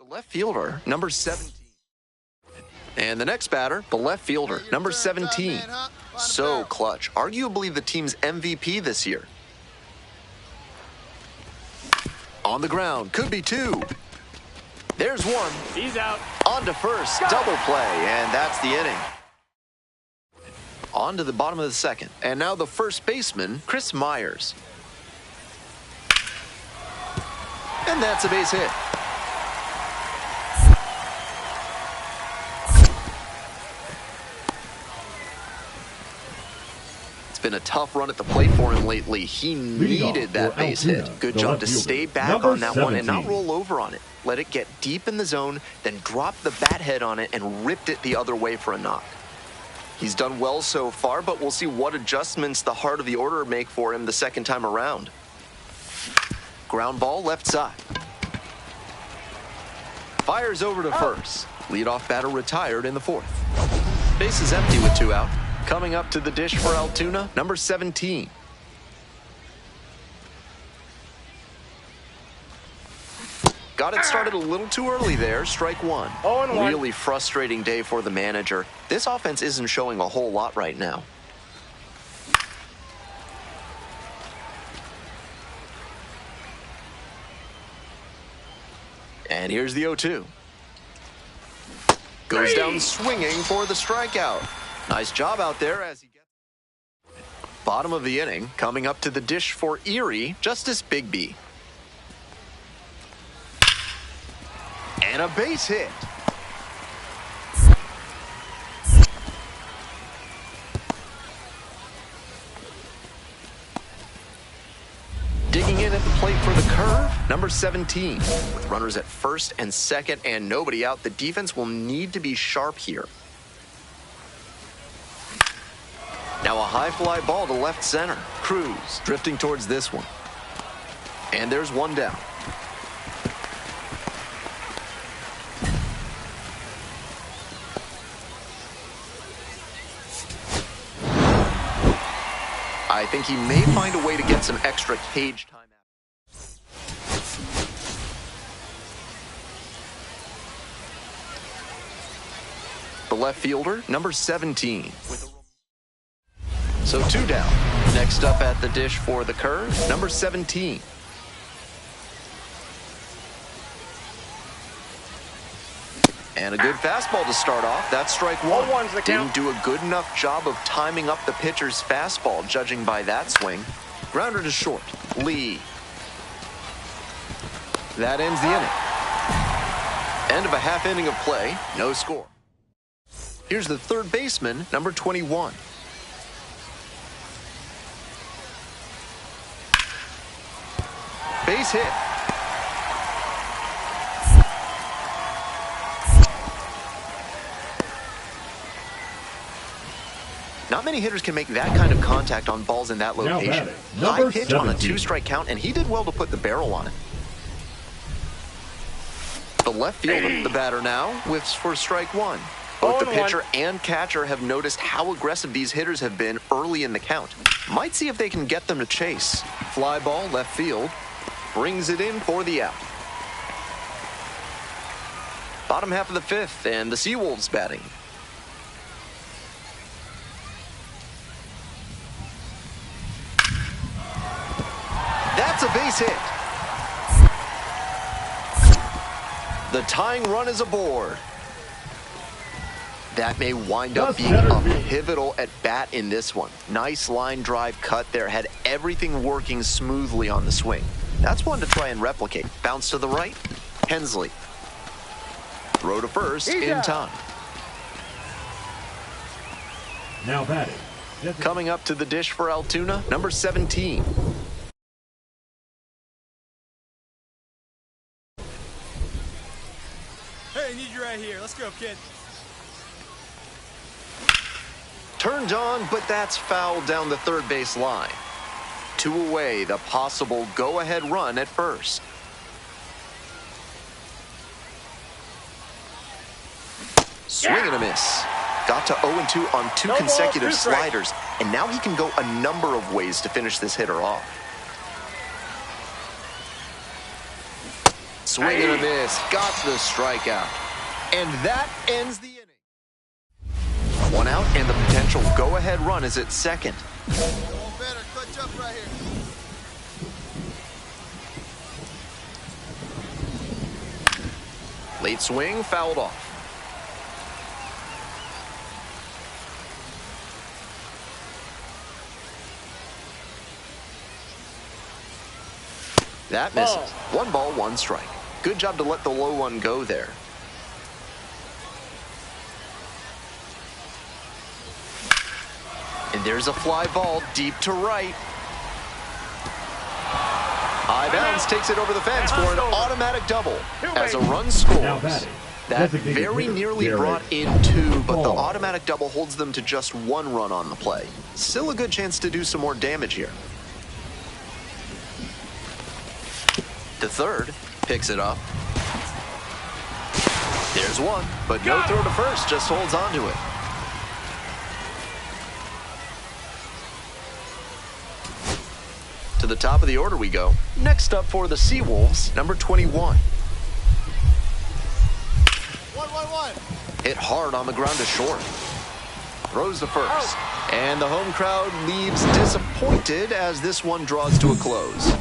left fielder, number 17. And the next batter, the left fielder, number 17. So clutch, arguably the team's MVP this year. On the ground, could be two. There's one. He's out. On to first, double play, and that's the inning. On to the bottom of the second, and now the first baseman, Chris Myers. And that's a base hit. It's been a tough run at the plate for him lately. He needed that base hit. Good job to stay back on that one and not roll over on it. Let it get deep in the zone, then drop the bat head on it and ripped it the other way for a knock. He's done well so far, but we'll see what adjustments the heart of the order make for him the second time around. Ground ball left side. Fires over to first. Leadoff batter retired in the fourth. Base is empty with two out. Coming up to the dish for Altoona, number 17. Got it started a little too early there, strike one. 0-1. Really frustrating day for the manager. This offense isn't showing a whole lot right now. And here's the 0-2. Goes down swinging for the strikeout. Nice job out there as he gets. Bottom of the inning, coming up to the dish for Erie, Justice Bigby. And a base hit. Digging in at the plate for the curve, number 17. With runners at first and second and nobody out, the defense will need to be sharp here. Now a high fly ball to left center. Cruz drifting towards this one. And there's one down. I think he may find a way to get some extra cage time out. The left fielder, number 17. So two down. Next up at the dish for the curve, number 17. And a good fastball to start off. That's strike one. Didn't do a good enough job of timing up the pitcher's fastball, judging by that swing. Grounder to short. Lee. That ends the inning. End of a half inning of play. No score. Here's the third baseman, number 21. Base hit. Not many hitters can make that kind of contact on balls in that location. High pitch on a 2-strike count, and he did well to put the barrel on it. The left fielder, the batter now, whiffs for strike one. Both the pitcher and catcher have noticed how aggressive these hitters have been early in the count. Might see if they can get them to chase. Fly ball left field. Brings it in for the out. Bottom half of the fifth, and the Seawolves batting. That's a base hit. The tying run is aboard. That may wind up being a pivotal at bat in this one. Nice line drive cut there. Had everything working smoothly on the swing. That's one to try and replicate. Bounce to the right. Hensley. Throw to first in time. Now batting. Coming up to the dish for Altoona, number 17. Hey, I need you right here. Let's go, kid. Turned on, but that's fouled down the third base line. Two away, the possible go-ahead run at first. Swing and a miss. Got to 0-2 on two consecutive sliders, and now he can go a number of ways to finish this hitter off. Swing and a miss. Got the strikeout. And that ends the inning. One out, and the potential go-ahead run is at second. Better clutch up right here. Late swing, fouled off. That misses. 1 ball, 1 strike. Good job to let the low one go there. And there's a fly ball deep to right. High bounce takes it over the fence for an automatic double. As a run scores. That very nearly brought in 2, but the automatic double holds them to just 1 run on the play. Still a good chance to do some more damage here. To third, picks it up. There's 1, but no throw to first, just holds on to it. To the top of the order we go. Next up for the Seawolves, number 21. 1-1-1. Hit hard on the ground to short. Throws to first. And the home crowd leaves disappointed as this one draws to a close.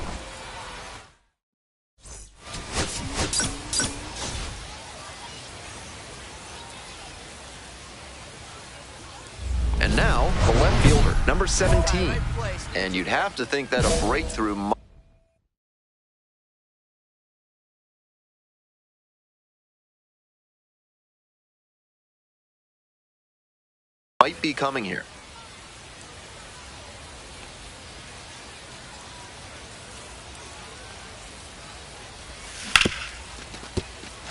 And now, the left fielder, number 17. And you'd have to think that a breakthrough might be coming here.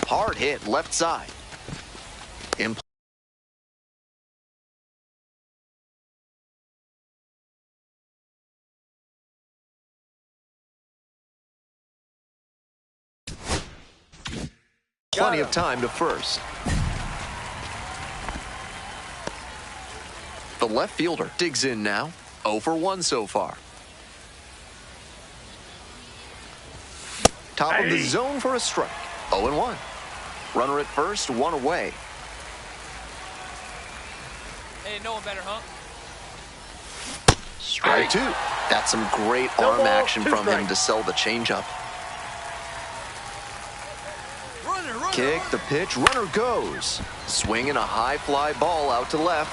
Hard hit left side. Plenty of time to first. The left fielder digs in now. 0 for 1 so far. Top of the zone for a strike. 0-1. Runner at first, 1 away. Hey, no one better, huh? Strike 2. That's some great arm action from him to sell the changeup. Kick, the pitch, runner goes. Swinging a high fly ball out to left.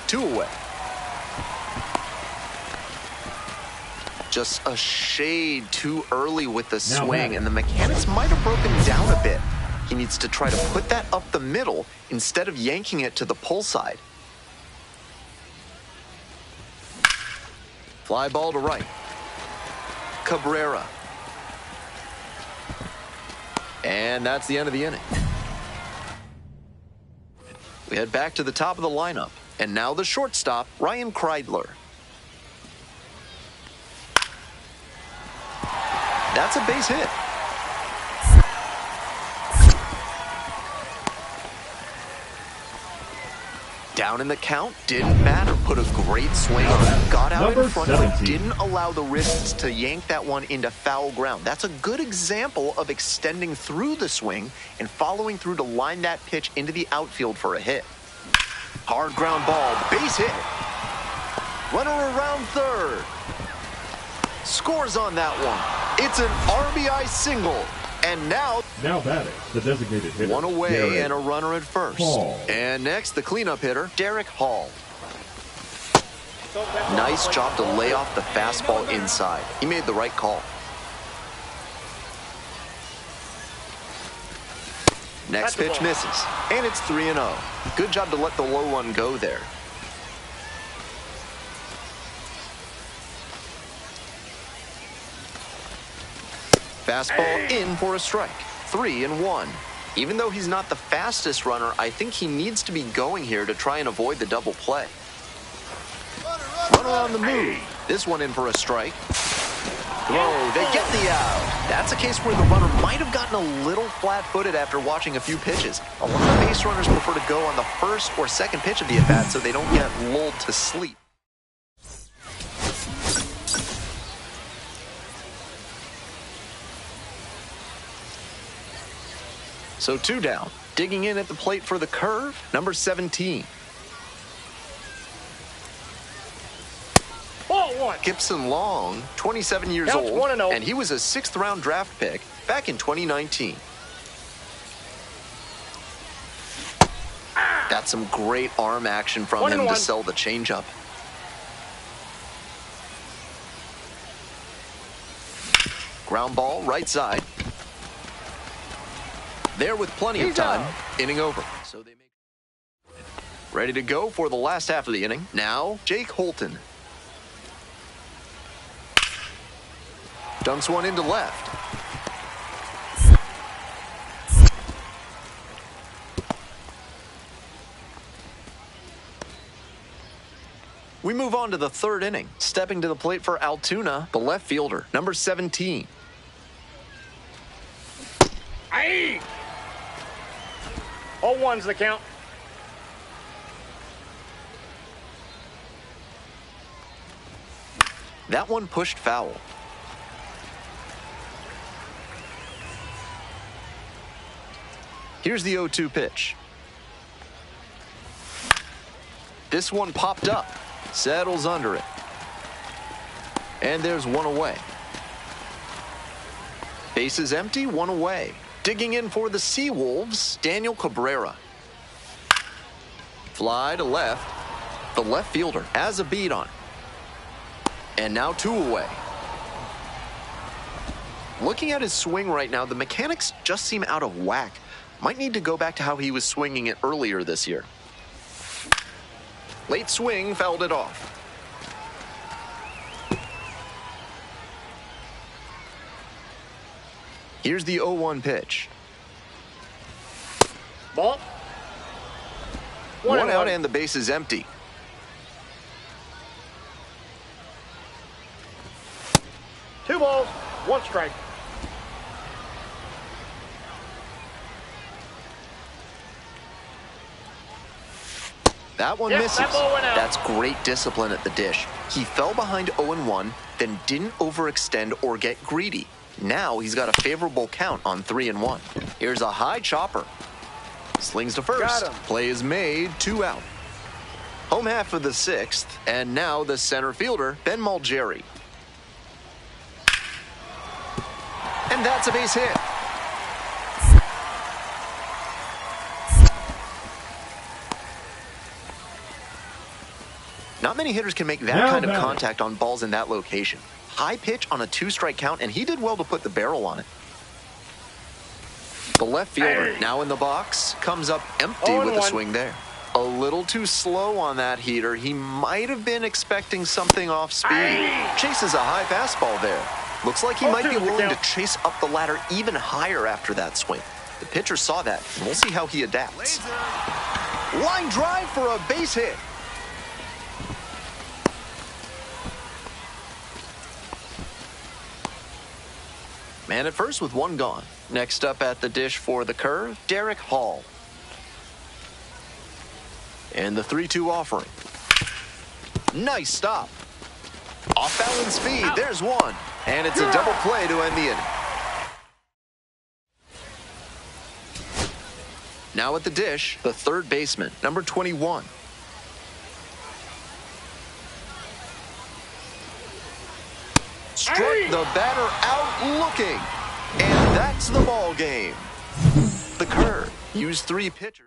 2 away. Just a shade too early with the swing, and the mechanics might have broken down a bit. He needs to try to put that up the middle instead of yanking it to the pull side. Fly ball to right. Cabrera. And that's the end of the inning. We head back to the top of the lineup. And now the shortstop, Ryan Kreidler. That's a base hit. Down in the count, didn't matter. Put a great swing on. Got out in front, but didn't allow the wrists to yank that one into foul ground. That's a good example of extending through the swing and following through to line that pitch into the outfield for a hit. Hard ground ball, base hit. Runner around third. Scores on that one. It's an RBI single. And now batting, the designated hitter. 1 away Derek and a runner at first. Hall. And next, the cleanup hitter, Derek Hall. Nice job to lay off the fastball inside. He made the right call. Next pitch misses, and it's 3-0. Good job to let the low one go there. Fastball in for a strike. 3-1. Even though he's not the fastest runner, I think he needs to be going here to try and avoid the double play. Runner on the move. This one in for a strike. Throw, they get the out. That's a case where the runner might have gotten a little flat-footed after watching a few pitches. A lot of base runners prefer to go on the first or second pitch of the at-bat so they don't get lulled to sleep. So 2 down. Digging in at the plate for the curve, number 17. Ball 1. Gibson Long, 27 years Counts old, 1-0. and he was a 6th-round draft pick back in 2019. That's some great arm action from him to sell the changeup. Ground ball, right side. There with plenty of time, inning over. So they ready to go for the last half of the inning. Now, Jake Holton. Dumps one into left. We move on to the 3rd inning. Stepping to the plate for Altoona, the left fielder, number 17. Aye! 0-1's the count. That one pushed foul. Here's the 0-2 pitch. This one popped up. Settles under it. And there's one away. Bases empty, one away. Digging in for the Seawolves, Daniel Cabrera. Fly to left. The left fielder has a beat on it. And now 2 away. Looking at his swing right now, the mechanics just seem out of whack. Might need to go back to how he was swinging it earlier this year. Late swing fouled it off. Here's the 0-1 pitch. Ball. One out and the base is empty. Two balls, 1 strike. That one misses. That ball went out. That's great discipline at the dish. He fell behind 0-1, then didn't overextend or get greedy. Now he's got a favorable count on 3-1. Here's a high chopper. Slings to first. Play is made, 2 out. Home half of the 6th, and now the center fielder, Ben Malgeri. And that's a base hit. Not many hitters can make that kind of contact on balls in that location. High pitch on a 2-strike count, and he did well to put the barrel on it. The left fielder, now in the box, comes up empty with a swing there. A little too slow on that heater. He might have been expecting something off speed. Chases a high fastball there. Looks like he might be willing to chase up the ladder even higher after that swing. The pitcher saw that, and we'll see how he adapts. Line drive for a base hit. Man at first with 1 gone. Next up at the dish for the curve, Derek Hall. And the 3-2 offering. Nice stop. Off balance speed, there's one. And it's a double play to end the inning. Now at the dish, the 3rd baseman, number 21. Struck the batter out looking. And that's the ball game. The curve used 3 pitchers.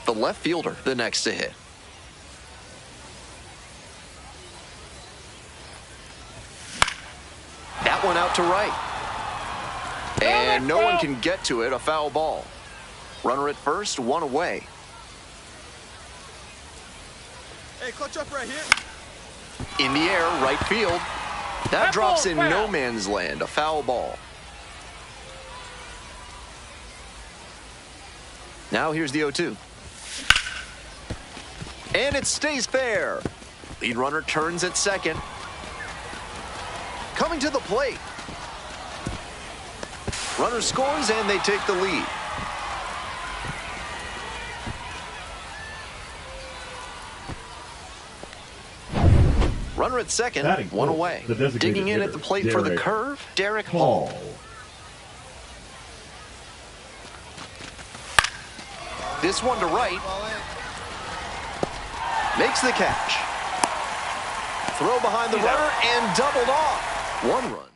The left fielder, the next to hit. That one out to right. And no one can get to it, a foul ball. Runner at first, 1 away. Hey, clutch up right here. In the air, right field. That drops in no man's land, a foul ball. Now here's the 0-2. And it stays fair. Lead runner turns at second. Coming to the plate. Runner scores and they take the lead. Runner at second, Batting one fourth, away. the designated Digging in at hitter, the plate for the Derek curve, Derek Hall. This one to right. Makes the catch. Throw behind the runner and doubled off. One run.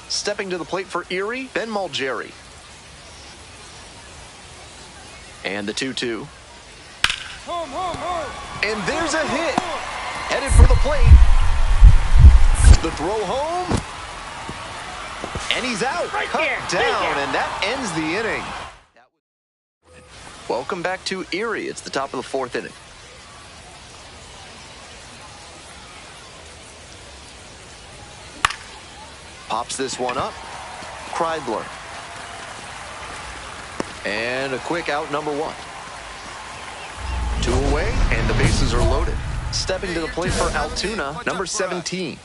Stepping to the plate for Erie, Ben Mulgeri. And the 2-2. And there's a hit. Headed for the plate. The throw home. And he's out. Cut down, and that ends the inning. Welcome back to Erie. It's the top of the fourth inning. Pops this one up. Kreidler. And a quick out, number one. Two away, and the bases are loaded. Stepping to the plate for Altoona, number 17.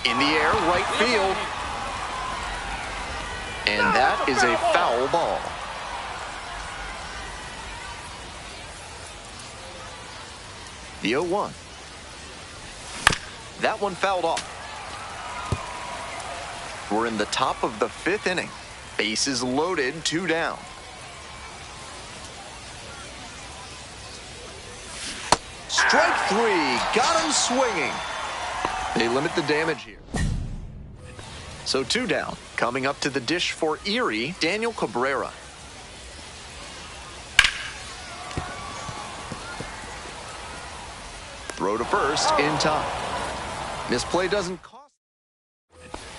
In the air, right field. And that is a foul ball. The 0-1. That one fouled off. We're in the top of the fifth inning. Bases loaded, 2 down. Strike 3, got him swinging. They limit the damage here. So 2 down. Coming up to the dish for Erie, Daniel Cabrera. Throw to first in time. Misplay doesn't cost.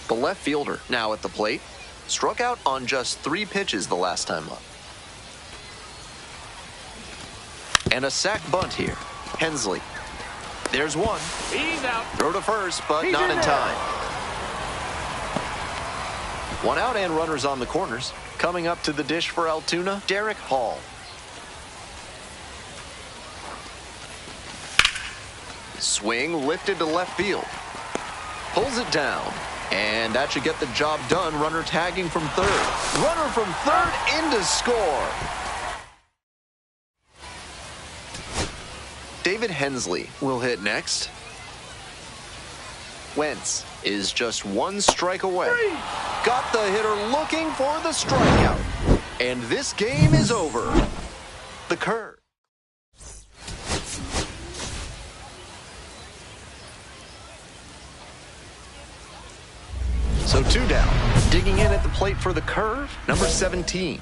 The left fielder now at the plate. Struck out on just 3 pitches the last time up. And a sac bunt here. Hensley. There's one. He's out. Throw to first, but not in time. 1 out and runners on the corners. Coming up to the dish for Altoona, Derek Hall. Swing lifted to left field. Pulls it down. And that should get the job done. Runner tagging from third. Runner from third in to score. David Hensley will hit next. Wentz is just 1 strike away. Got the hitter looking for the strikeout. And this game is over. The curve. So 2 down. Digging in at the plate for the curve, number 17.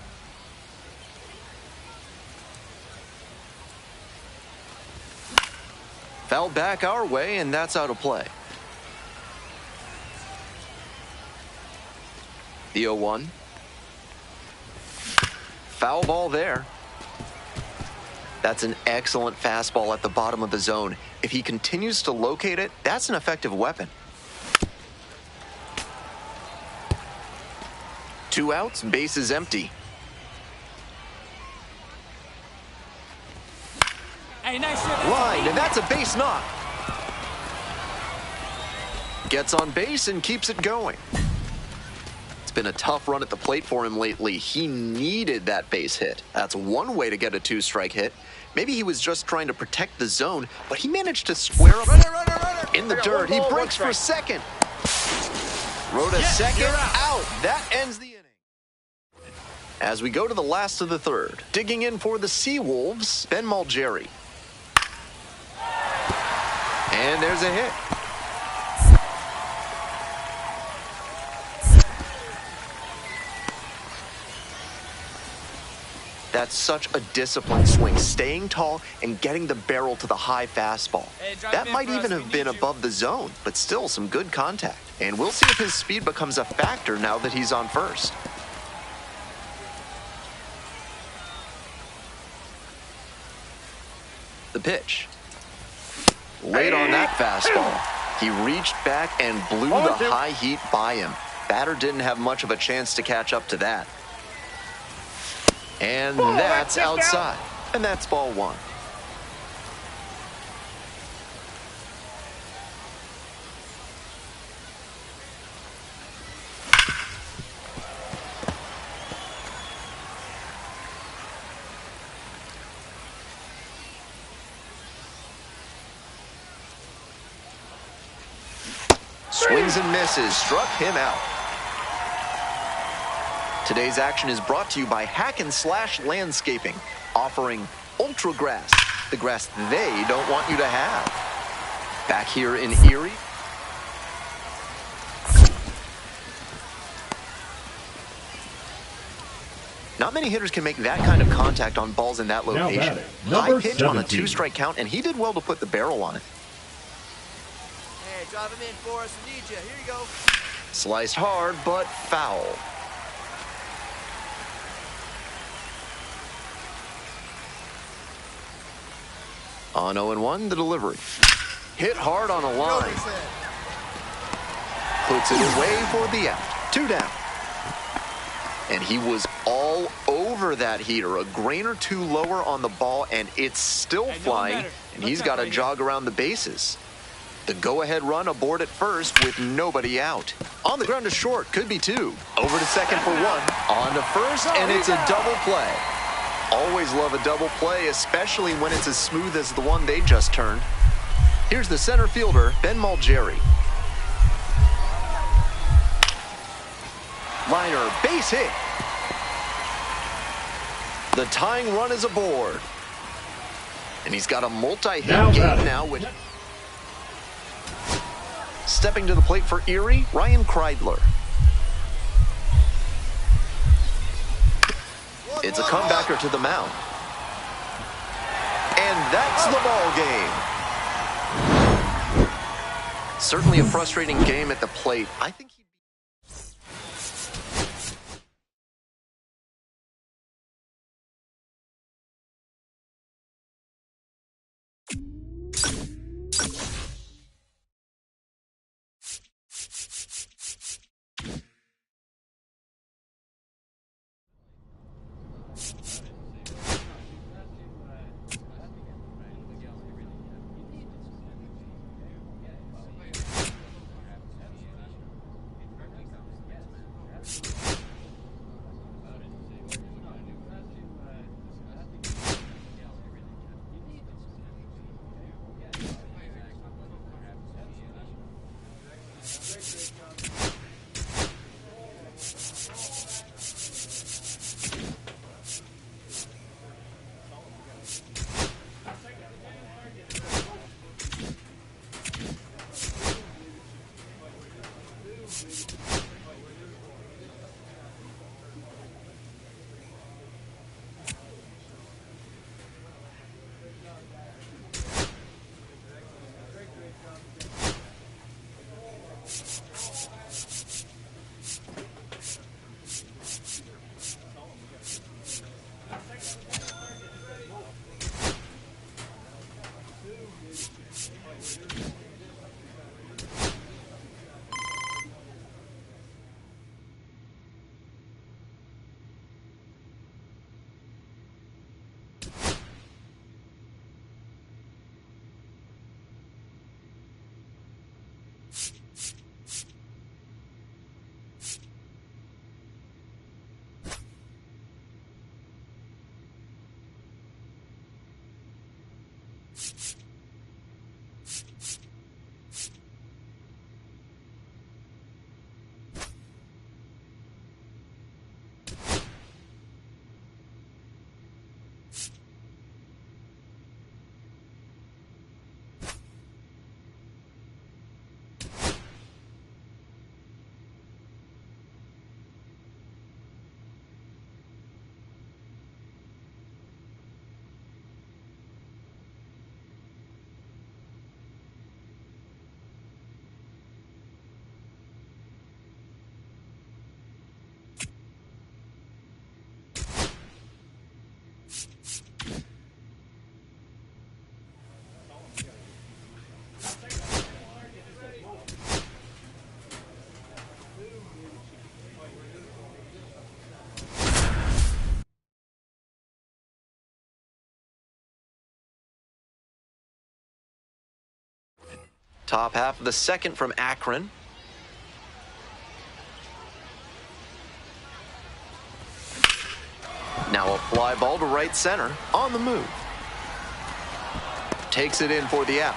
Fouled back our way, and that's out of play. The 0-1. Foul ball there. That's an excellent fastball at the bottom of the zone. If he continues to locate it, that's an effective weapon. 2 outs, base is empty. Hey, nice shot. Line, and that's a base knock. Gets on base and keeps it going. It's been a tough run at the plate for him lately. He needed that base hit. That's one way to get a 2-strike hit. Maybe he was just trying to protect the zone, but he managed to square up in the dirt. He breaks for second. Throw to second, out. That ends the inning. As we go to the last of the third, digging in for the Seawolves, Ben Mulgeri. And there's a hit. That's such a disciplined swing, staying tall and getting the barrel to the high fastball. That might even have been above the zone, but still some good contact. And we'll see if his speed becomes a factor now that he's on first. The pitch. Late on that fastball. He reached back and blew the high heat by him. Batter didn't have much of a chance to catch up to that. And that's outside. And that's ball 1. swings and misses, struck him out. Today's action is brought to you by Hack and Slash Landscaping, offering Ultra Grass, the grass they don't want you to have. Back here in Erie. Not many hitters can make that kind of contact on balls in that location. High pitch on a 2-strike count, and he did well to put the barrel on it. Hey, drive him in for us. We need you. Here you go. Sliced hard, but foul. On 0-1, the delivery. Hit hard on a line. Puts it away for the out. 2 down. And he was all over that heater. A grain or 2 lower on the ball, and it's still flying, and he's got to jog around the bases. The go-ahead run aboard at first with nobody out. On the ground to short, could be 2. Over to second for 1. On to first, and it's a double play. Always love a double play, especially when it's as smooth as the one they just turned. Here's the center fielder, Ben Malgeri. Liner, base hit. The tying run is aboard. And he's got a multi-hit game now with... Stepping to the plate for Erie, Ryan Kreidler. It's a comebacker to the mound. And that's the ball game. Certainly a frustrating game at the plate. I think top half of the second from Akron. Now a fly ball to right center on the move. Takes it in for the out.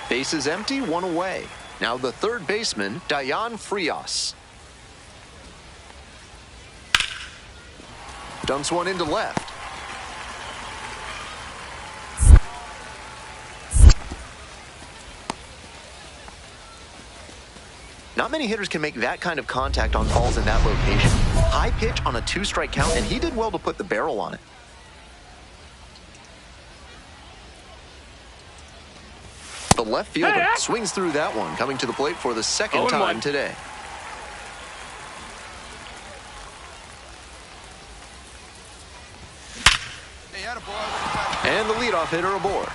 Base is empty, 1 away. Now the third baseman, Dayan Frias. Dumps one into left. Not many hitters can make that kind of contact on balls in that location. High pitch on a 2-strike count, and he did well to put the barrel on it. The left fielder swings through that one, coming to the plate for the second time today. And the leadoff hitter aboard.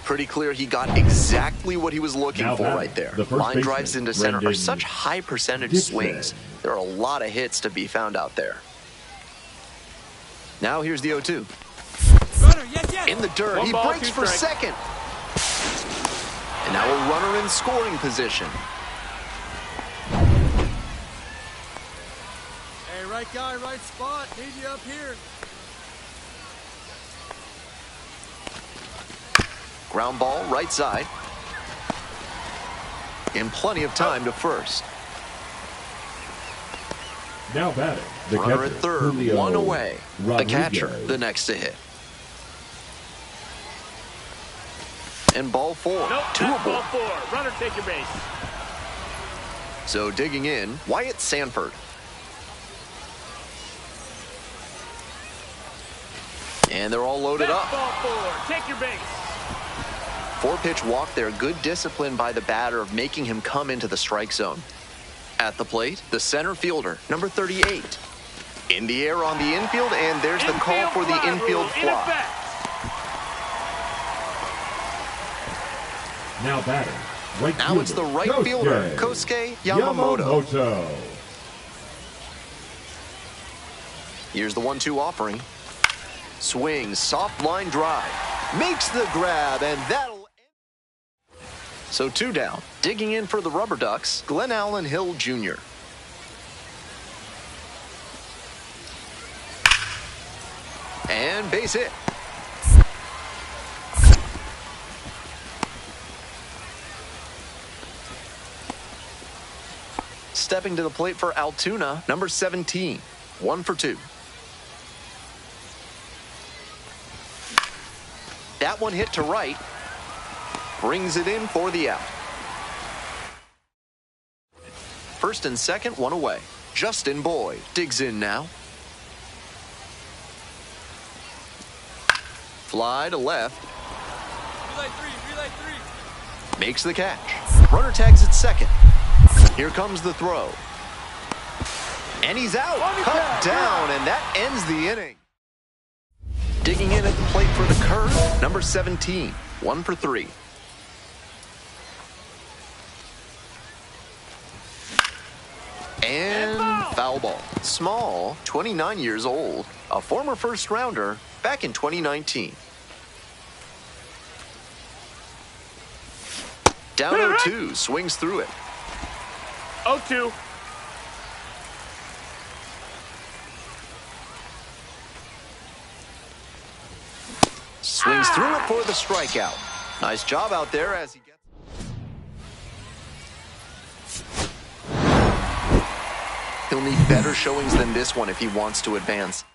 Pretty clear he got exactly what he was looking for right there. Line drives into center are such high percentage swings. There are a lot of hits to be found out there. Now here's the 0-2. In the dirt, he breaks for second. And now a runner in scoring position. Hey, right guy, right spot. Need you up here. Ground ball, right side. And plenty of time to first. Now batting, the runner catcher, at third, Julio one away. Rodriguez. The catcher, the next to hit. And ball 4, Nope, 2 aboard. ball 4. Runner, take your base. So digging in, Wyatt Sanford. And they're all loaded up. Ball 4, take your base. 4-pitch walk there. Good discipline by the batter of making him come into the strike zone. At the plate, the center fielder, number 38. In the air on the infield, and there's the call for the infield fly. Now batting, right Now it's the right fielder, Kosuke Yamamoto. Here's the 1-2 offering. Swings, soft line drive. Makes the grab, and that'll end. So 2 down. Digging in for the Rubber Ducks, Glenn Allen Hill Jr. And base hit. Stepping to the plate for Altoona, number 17. 1 for 2. That one hit to right. Brings it in for the out. First and second, 1 away. Justin Boyd digs in now. Fly to left. Relay 3. Makes the catch. Runner tags at second. Here comes the throw. And he's out. Cut down, and that ends the inning. Digging in at the plate for the curve, number 17. 1 for 3. And foul ball. Small, 29 years old, a former first rounder back in 2019. Down 0-2, swings through it. 0-2. Swings through it for the strikeout. Nice job out there as he gets. He'll need better showings than this one if he wants to advance.